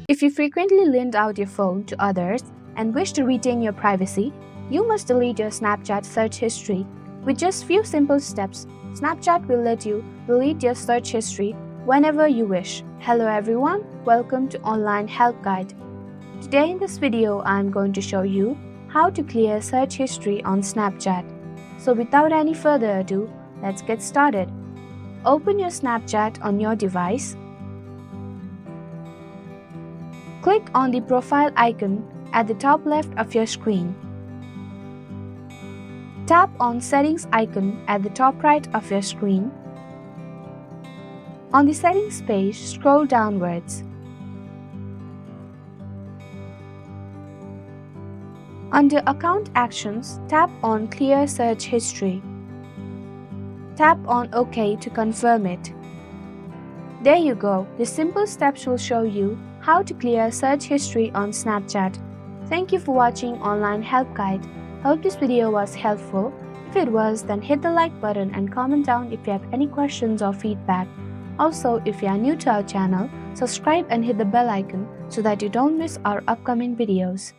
If you frequently lend out your phone to others and wish to retain your privacy, you must delete your Snapchat search history. With just few simple steps, Snapchat will let you delete your search history whenever you wish. Hello everyone, welcome to Online Help Guide. Today in this video, I am going to show you how to clear search history on Snapchat. So without any further ado, let's get started. Open your Snapchat on your device. Click on the profile icon at the top left of your screen. Tap on Settings icon at the top right of your screen. On the Settings page, scroll downwards. Under Account Actions, tap on Clear Search History. Tap on OK to confirm it. There you go. The simple steps will show you how to clear search history on Snapchat. Thank you for watching Online Help Guide. Hope this video was helpful. If it was, then hit the like button and comment down if you have any questions or feedback. Also, if you are new to our channel, subscribe and hit the bell icon so that you don't miss our upcoming videos.